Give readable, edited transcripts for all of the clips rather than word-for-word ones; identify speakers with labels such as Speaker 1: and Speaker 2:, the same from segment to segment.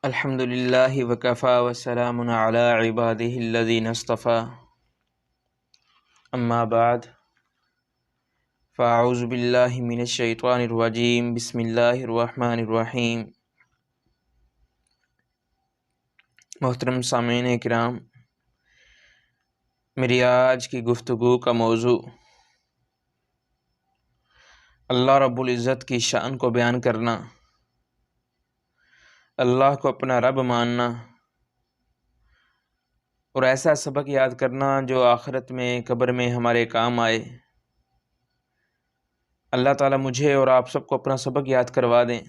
Speaker 1: الحمد للہ وکفا وسلام علی عبادہ الذین اصطفیٰ اما بعد فاعوذ باللہ من الشیطان الرجیم بسم اللہ الرحمن الرحیم۔ محترم سامعین کرام، میری آج کی گفتگو کا موضوع اللہ رب العزت کی شان کو بیان کرنا، اللہ کو اپنا رب ماننا اور ایسا سبق یاد کرنا جو آخرت میں قبر میں ہمارے کام آئے۔ اللہ تعالیٰ مجھے اور آپ سب کو اپنا سبق یاد کروا دیں،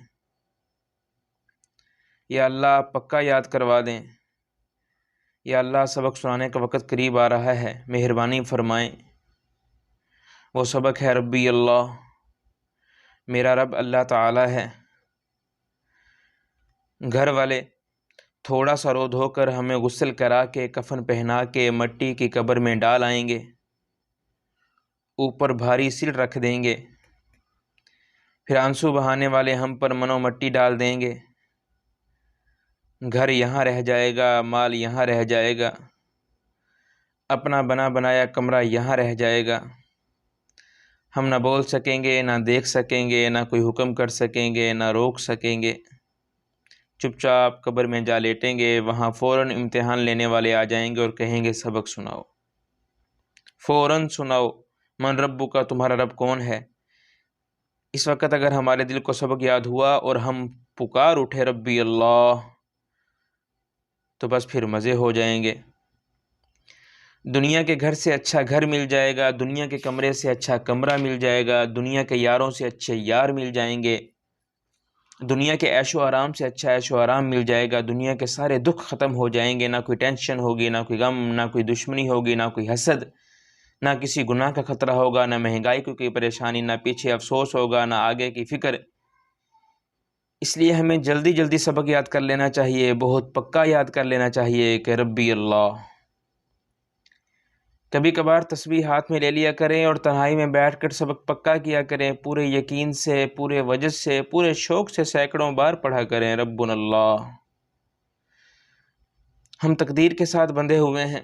Speaker 1: یا اللہ پکا یاد کروا دیں، یا اللہ سبق سنانے کا وقت قریب آ رہا ہے، مہربانی فرمائیں۔ وہ سبق ہے ربی اللہ، میرا رب اللہ تعالیٰ ہے۔ گھر والے تھوڑا سا رو دھو کر ہمیں غسل کرا کے کفن پہنا کے مٹی کی قبر میں ڈال آئیں گے، اوپر بھاری سل رکھ دیں گے، پھر آنسو بہانے والے ہم پر منو مٹی ڈال دیں گے۔ گھر یہاں رہ جائے گا، مال یہاں رہ جائے گا، اپنا بنا بنایا کمرہ یہاں رہ جائے گا۔ ہم نہ بول سکیں گے، نہ دیکھ سکیں گے، نہ کوئی حکم کر سکیں گے، نہ روک سکیں گے۔ چپ چاپ قبر میں جا لیٹیں گے، وہاں فوراً امتحان لینے والے آ جائیں گے اور کہیں گے سبق سناؤ، فوراً سناؤ، من ربو کا، تمہارا رب کون ہے۔ اس وقت اگر ہمارے دل کو سبق یاد ہوا اور ہم پکار اٹھے ربی اللہ، تو بس پھر مزے ہو جائیں گے۔ دنیا کے گھر سے اچھا گھر مل جائے گا، دنیا کے کمرے سے اچھا کمرہ مل جائے گا، دنیا کے یاروں سے اچھے یار مل جائیں گے، دنیا کے عیش و آرام سے اچھا عیش و آرام مل جائے گا، دنیا کے سارے دکھ ختم ہو جائیں گے، نہ کوئی ٹینشن ہوگی، نہ کوئی غم، نہ کوئی دشمنی ہوگی، نہ کوئی حسد، نہ کسی گناہ کا خطرہ ہوگا، نہ مہنگائی کی کوئی پریشانی، نہ پیچھے افسوس ہوگا، نہ آگے کی فکر۔ اس لیے ہمیں جلدی جلدی سبق یاد کر لینا چاہیے، بہت پکا یاد کر لینا چاہیے کہ ربی اللہ۔ کبھی کبھار تسبیح ہاتھ میں لے لیا کریں اور تنہائی میں بیٹھ کر سبق پکا کیا کریں، پورے یقین سے، پورے وجد سے، پورے شوق سے سینکڑوں بار پڑھا کریں ربنا اللہ۔ ہم تقدیر کے ساتھ بندھے ہوئے ہیں،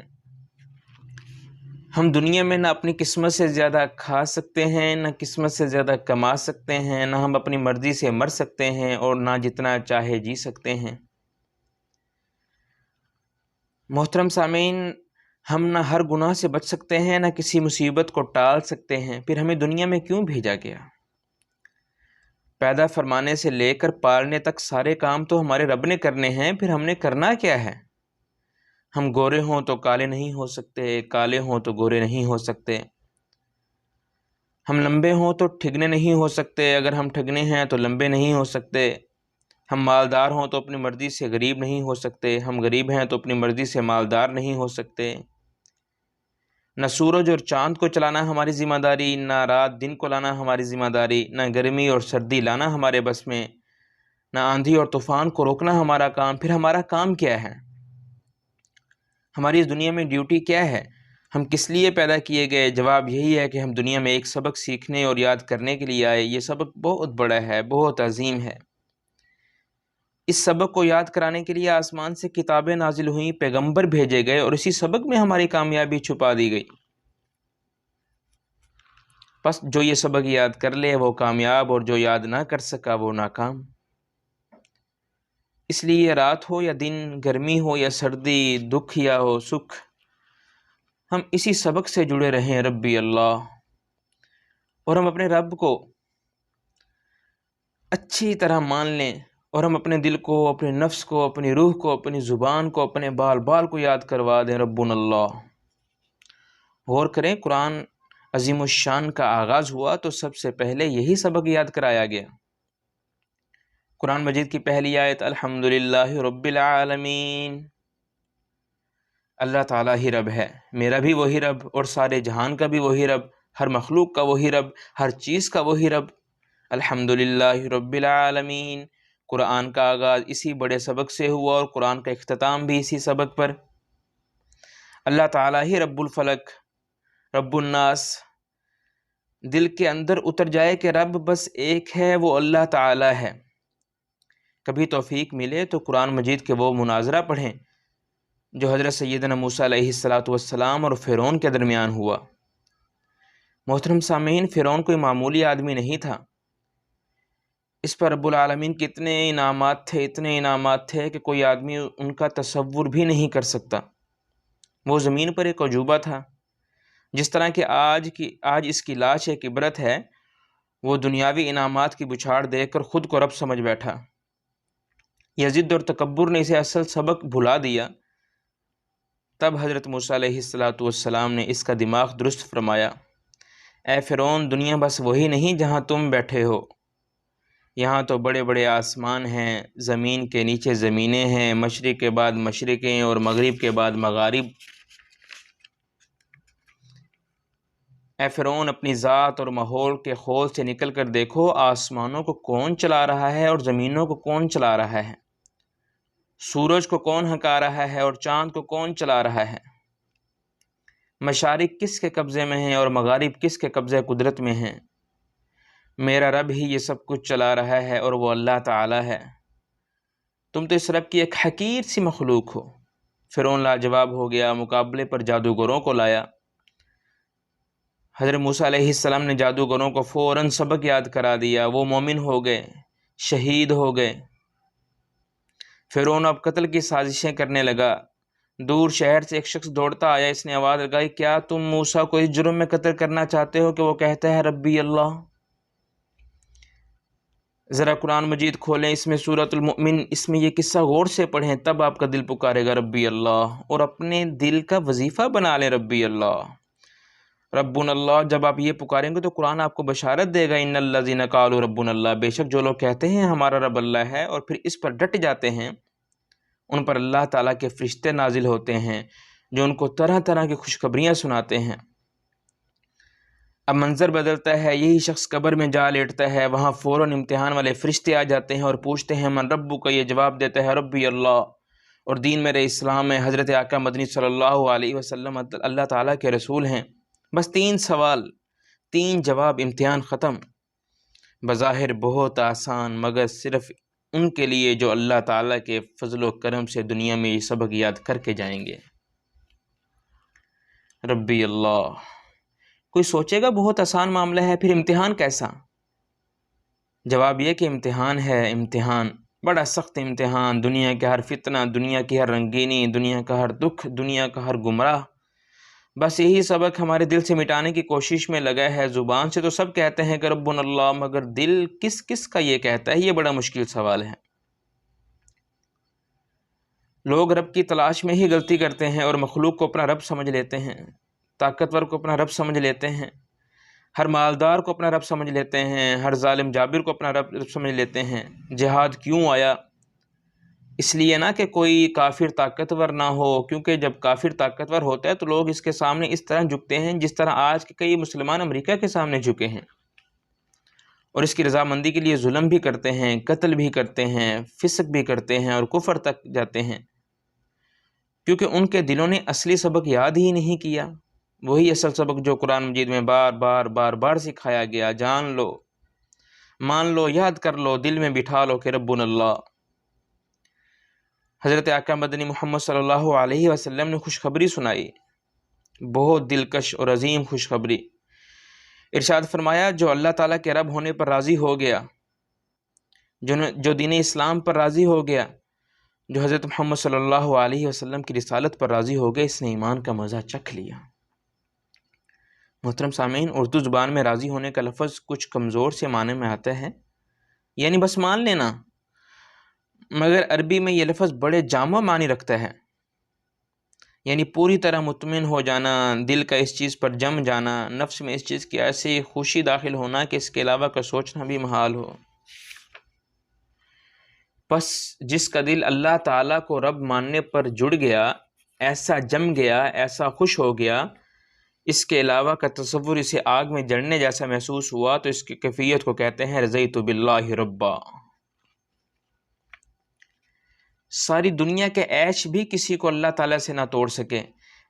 Speaker 1: ہم دنیا میں نہ اپنی قسمت سے زیادہ کھا سکتے ہیں، نہ قسمت سے زیادہ کما سکتے ہیں، نہ ہم اپنی مرضی سے مر سکتے ہیں، اور نہ جتنا چاہے جی سکتے ہیں۔ محترم سامعین، ہم نہ ہر گناہ سے بچ سکتے ہیں، نہ کسی مصیبت کو ٹال سکتے ہیں، پھر ہمیں دنیا میں کیوں بھیجا گیا؟ پیدا فرمانے سے لے کر پالنے تک سارے کام تو ہمارے رب نے کرنے ہیں، پھر ہم نے کرنا کیا ہے؟ ہم گورے ہوں تو کالے نہیں ہو سکتے، کالے ہوں تو گورے نہیں ہو سکتے۔ ہم لمبے ہوں تو ٹھگنے نہیں ہو سکتے، اگر ہم ٹھگنے ہیں تو لمبے نہیں ہو سکتے۔ ہم مالدار ہوں تو اپنی مرضی سے غریب نہیں ہو سکتے، ہم غریب ہیں تو اپنی مرضی سے مالدار نہیں ہو سکتے۔ نہ سورج اور چاند کو چلانا ہماری ذمہ داری، نہ رات دن کو لانا ہماری ذمہ داری، نہ گرمی اور سردی لانا ہمارے بس میں، نہ آندھی اور طوفان کو روکنا ہمارا کام۔ پھر ہمارا کام کیا ہے؟ ہماری اس دنیا میں ڈیوٹی کیا ہے؟ ہم کس لیے پیدا کیے گئے؟ جواب یہی ہے کہ ہم دنیا میں ایک سبق سیکھنے اور یاد کرنے کے لیے آئے۔ یہ سبق بہت بڑا ہے، بہت عظیم ہے۔ اس سبق کو یاد کرانے کے لیے آسمان سے کتابیں نازل ہوئیں، پیغمبر بھیجے گئے، اور اسی سبق میں ہماری کامیابی چھپا دی گئی۔ بس جو یہ سبق یاد کر لے وہ کامیاب، اور جو یاد نہ کر سکا وہ ناکام۔ اس لیے رات ہو یا دن، گرمی ہو یا سردی، دکھ یا ہو سکھ، ہم اسی سبق سے جڑے رہیں ربی اللہ، اور ہم اپنے رب کو اچھی طرح مان لیں، اور ہم اپنے دل کو، اپنے نفس کو، اپنی روح کو، اپنی زبان کو، اپنے بال بال کو یاد کروا دیں ربنا اللہ۔ غور کریں، قرآن عظیم الشان کا آغاز ہوا تو سب سے پہلے یہی سبق یاد کرایا گیا۔ قرآن مجید کی پہلی آیت الحمدللہ رب العالمین، اللہ تعالیٰ ہی رب ہے، میرا بھی وہی رب، اور سارے جہان کا بھی وہی رب، ہر مخلوق کا وہی رب، ہر چیز کا وہی رب۔ الحمدللہ رب العالمین۔ قرآن کا آغاز اسی بڑے سبق سے ہوا، اور قرآن کا اختتام بھی اسی سبق پر۔ اللہ تعالیٰ ہی رب الفلق، رب الناس۔ دل کے اندر اتر جائے کہ رب بس ایک ہے، وہ اللہ تعالیٰ ہے۔ کبھی توفیق ملے تو قرآن مجید کے وہ مناظرہ پڑھیں جو حضرت سیدنا موسیٰ علیہ السلام اور فرعون کے درمیان ہوا۔ محترم سامعین، فرعون کوئی معمولی آدمی نہیں تھا، اس پر رب العالمین کے اتنے انعامات تھے کہ کوئی آدمی ان کا تصور بھی نہیں کر سکتا۔ وہ زمین پر ایک عجوبہ تھا، جس طرح کہ آج اس کی لاش ایک عبرت ہے، وہ دنیاوی انعامات کی بچھاڑ دیکھ کر خود کو رب سمجھ بیٹھا۔ یہ ضد اور تکبر نے اسے اصل سبق بھلا دیا۔ تب حضرت موسیٰ علیہ السلام نے اس کا دماغ درست فرمایا، اے فرعون، دنیا بس وہی نہیں جہاں تم بیٹھے ہو، یہاں تو بڑے بڑے آسمان ہیں، زمین کے نیچے زمینیں ہیں، مشرق کے بعد مشرقیں اور مغرب کے بعد مغارب۔ اے فرعون، اپنی ذات اور ماحول کے خول سے نکل کر دیکھو، آسمانوں کو کون چلا رہا ہے اور زمینوں کو کون چلا رہا ہے، سورج کو کون ہکا رہا ہے اور چاند کو کون چلا رہا ہے، مشارق کس کے قبضے میں ہیں اور مغارب کس کے قبضے قدرت میں ہیں۔ میرا رب ہی یہ سب کچھ چلا رہا ہے اور وہ اللہ تعالی ہے، تم تو اس رب کی ایک حقیر سی مخلوق ہو۔ فرعون لاجواب ہو گیا، مقابلے پر جادوگروں کو لایا۔ حضرت موسیٰ علیہ السلام نے جادوگروں کو فوراً سبق یاد کرا دیا، وہ مومن ہو گئے، شہید ہو گئے۔ فرعون اب قتل کی سازشیں کرنے لگا۔ دور شہر سے ایک شخص دوڑتا آیا، اس نے آواز لگائی، کیا تم موسیٰ کو اس جرم میں قتل کرنا چاہتے ہو کہ وہ کہتا ہے ربی اللہ؟ ذرا قرآن مجید کھولیں، اس میں سورۃ المؤمن، اس میں یہ قصہ غور سے پڑھیں، تب آپ کا دل پکارے گا ربی اللہ، اور اپنے دل کا وظیفہ بنا لیں ربی اللہ، ربنا اللہ۔ جب آپ یہ پکاریں گے تو قرآن آپ کو بشارت دے گا، ان الذین قالوا ربنا اللہ، بے شک جو لوگ کہتے ہیں ہمارا رب اللہ ہے اور پھر اس پر ڈٹ جاتے ہیں، ان پر اللہ تعالیٰ کے فرشتے نازل ہوتے ہیں جو ان کو طرح طرح کی خوشخبریاں سناتے ہیں۔ اب منظر بدلتا ہے، یہی شخص قبر میں جا لیٹتا ہے، وہاں فوراً امتحان والے فرشتے آ جاتے ہیں اور پوچھتے ہیں من ربو کا، یہ جواب دیتا ہے ربی اللہ، اور دین میرے اسلام میں حضرت آقا مدنی صلی اللہ علیہ وسلم اللہ تعالیٰ کے رسول ہیں۔ بس 3 سوال، 3 جواب، امتحان ختم۔ بظاہر بہت آسان، مگر صرف ان کے لیے جو اللہ تعالیٰ کے فضل و کرم سے دنیا میں یہ سبق یاد کر کے جائیں گے۔ ربی اللہ، کوئی سوچے گا بہت آسان معاملہ ہے، پھر امتحان کیسا؟ جواب یہ کہ امتحان ہے، امتحان بڑا سخت امتحان، دنیا کا ہر فتنہ، دنیا کی ہر رنگینی، دنیا کا ہر دکھ، دنیا کا ہر گمراہ بس یہی سبق ہمارے دل سے مٹانے کی کوشش میں لگا ہے۔ زبان سے تو سب کہتے ہیں کہ ربنا اللہ، مگر دل کس کس کا یہ کہتا ہے، یہ بڑا مشکل سوال ہے۔ لوگ رب کی تلاش میں ہی غلطی کرتے ہیں اور مخلوق کو اپنا رب سمجھ لیتے ہیں، طاقتور کو اپنا رب سمجھ لیتے ہیں، ہر مالدار کو اپنا رب سمجھ لیتے ہیں، ہر ظالم جابر کو اپنا رب سمجھ لیتے ہیں۔ جہاد کیوں آیا؟ اس لیے نہ کہ کوئی کافر طاقتور نہ ہو، کیونکہ جب کافر طاقتور ہوتا ہے تو لوگ اس کے سامنے اس طرح جھکتے ہیں جس طرح آج کے کئی مسلمان امریکہ کے سامنے جھکے ہیں، اور اس کی رضامندی کے لیے ظلم بھی کرتے ہیں، قتل بھی کرتے ہیں، فسق بھی کرتے ہیں اور کفر تک جاتے ہیں، کیونکہ ان کے دلوں نے اصلی سبق یاد ہی نہیں کیا، وہی اصل سبق جو قرآن مجید میں بار بار بار بار سکھایا گیا۔ جان لو، مان لو، یاد کر لو، دل میں بٹھا لو کہ ربنا اللہ۔ حضرت آقا مدنی محمد صلی اللہ علیہ وسلم نے خوشخبری سنائی، بہت دلکش اور عظیم خوشخبری۔ ارشاد فرمایا، جو اللہ تعالیٰ کے رب ہونے پر راضی ہو گیا، جو دین اسلام پر راضی ہو گیا، جو حضرت محمد صلی اللہ علیہ وسلم کی رسالت پر راضی ہو گیا، اس نے ایمان کا مزہ چکھ لیا۔ محترم سامعین، اردو زبان میں راضی ہونے کا لفظ کچھ کمزور سے معنی میں آتا ہے، یعنی بس مان لینا، مگر عربی میں یہ لفظ بڑے جامع معنی رکھتا ہے، یعنی پوری طرح مطمئن ہو جانا، دل کا اس چیز پر جم جانا، نفس میں اس چیز کی ایسی خوشی داخل ہونا کہ اس کے علاوہ کا سوچنا بھی محال ہو۔ بس جس کا دل اللہ تعالیٰ کو رب ماننے پر جڑ گیا، ایسا جم گیا، ایسا خوش ہو گیا، اس کے علاوہ کا تصور اسے آگ میں جڑنے جیسا محسوس ہوا، تو اس کی کیفیت کو کہتے ہیں رضیت باللہ ربا۔ ساری دنیا کے عیش بھی کسی کو اللہ تعالیٰ سے نہ توڑ سکے،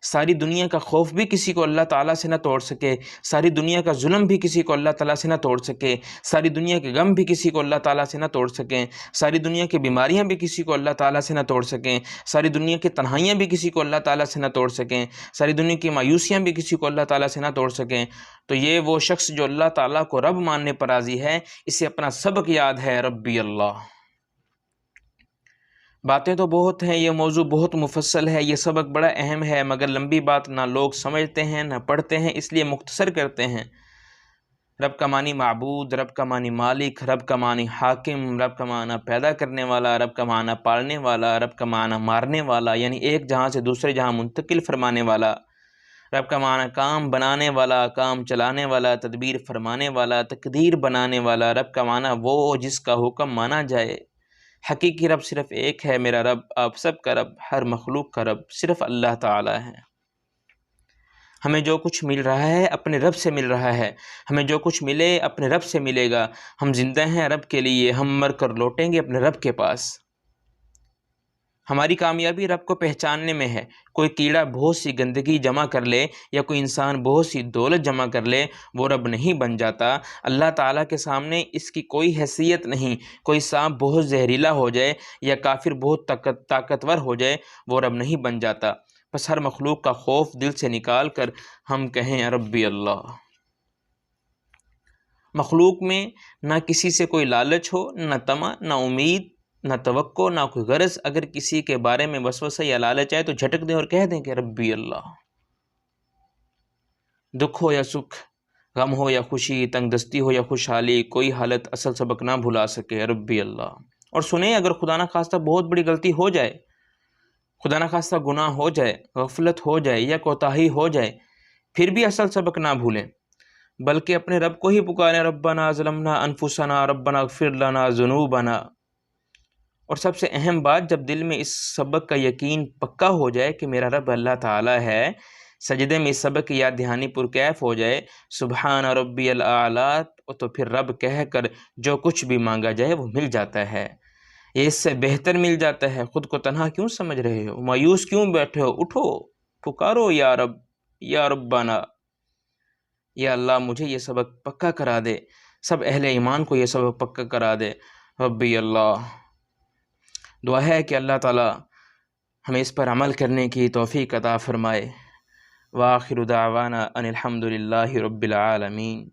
Speaker 1: ساری دنیا کا خوف بھی کسی کو اللہ تعالیٰ سے نہ توڑ سکے، ساری دنیا کا ظلم بھی کسی کو اللہ تعالیٰ سے نہ توڑ سکے، ساری دنیا کے غم بھی کسی کو اللہ تعالیٰ سے نہ توڑ سکیں، ساری دنیا کی بیماریاں بھی کسی کو اللہ تعالیٰ سے نہ توڑ سکیں، ساری دنیا کی تنہائیاں بھی کسی کو اللہ تعالیٰ سے نہ توڑ سکیں، ساری دنیا کی مایوسیاں بھی کسی کو اللہ تعالیٰ سے نہ توڑ سکیں، تو یہ وہ شخص جو اللہ تعالیٰ کو رب ماننے پر راضی ہے، اسے اپنا سبق یاد ہے، ربی اللہ۔ باتیں تو بہت ہیں، یہ موضوع بہت مفصل ہے، یہ سبق بڑا اہم ہے، مگر لمبی بات نہ لوگ سمجھتے ہیں نہ پڑھتے ہیں، اس لیے مختصر کرتے ہیں۔ رب کا معنی معبود، رب کا معنی مالک، رب کا معنی حاکم، رب کا معنی پیدا کرنے والا، رب کا معنی پالنے والا، رب کا معنی مارنے والا، یعنی ایک جہاں سے دوسرے جہاں منتقل فرمانے والا، رب کا معنی کام بنانے والا، کام چلانے والا، تدبیر فرمانے والا، تقدیر بنانے والا، رب کا معنی وہ جس کا حکم مانا جائے۔ حقیقی رب صرف ایک ہے، میرا رب، آپ سب کا رب، ہر مخلوق کا رب صرف اللہ تعالی ہے۔ ہمیں جو کچھ مل رہا ہے اپنے رب سے مل رہا ہے، ہمیں جو کچھ ملے اپنے رب سے ملے گا۔ ہم زندہ ہیں رب کے لیے، ہم مر کر لوٹیں گے اپنے رب کے پاس۔ ہماری کامیابی رب کو پہچاننے میں ہے۔ کوئی کیڑا بہت سی گندگی جمع کر لے یا کوئی انسان بہت سی دولت جمع کر لے، وہ رب نہیں بن جاتا۔ اللہ تعالیٰ کے سامنے اس کی کوئی حیثیت نہیں۔ کوئی سانپ بہت زہریلا ہو جائے یا کافر بہت طاقتور ہو جائے، وہ رب نہیں بن جاتا۔ بس ہر مخلوق کا خوف دل سے نکال کر ہم کہیں ربی اللہ۔ مخلوق میں نہ کسی سے کوئی لالچ ہو، نہ طمع، نہ امید، نہ توقع، نہ کوئی غرض۔ اگر کسی کے بارے میں وسوسہ یا لالچ آئے تو جھٹک دیں اور کہہ دیں کہ ربی اللہ۔ دکھ ہو یا سکھ، غم ہو یا خوشی، تنگ دستی ہو یا خوشحالی، کوئی حالت اصل سبق نہ بھلا سکے، ربی اللہ۔ اور سنیں، اگر خدا نہ خواستہ بہت بڑی غلطی ہو جائے، خدا نہ خواستہ گناہ ہو جائے، غفلت ہو جائے یا کوتاہی ہو جائے، پھر بھی اصل سبق نہ بھولیں، بلکہ اپنے رب کو ہی پکاریں، ربنا ظلمنا انفسنا ربنا اغفر لنا ذنوبنا۔ اور سب سے اہم بات، جب دل میں اس سبق کا یقین پکا ہو جائے کہ میرا رب اللہ تعالی ہے، سجدے میں اس سبق کی یاد دہانی پرکیف ہو جائے، سبحان ربی الاعلی، تو پھر رب کہہ کر جو کچھ بھی مانگا جائے وہ مل جاتا ہے۔ یہ اس سے بہتر مل جاتا ہے۔ خود کو تنہا کیوں سمجھ رہے ہو؟ مایوس کیوں بیٹھے ہو؟ اٹھو، پکارو یا رب، یا ربنا، یا اللہ مجھے یہ سبق پکا کرا دے، سب اہل ایمان کو یہ سبق پکا کرا دے، ربی اللہ۔ دعا ہے کہ اللہ تعالی ہمیں اس پر عمل کرنے کی توفیق عطا فرمائے۔ وآخر دعوانا ان الحمد للہ رب العالمین۔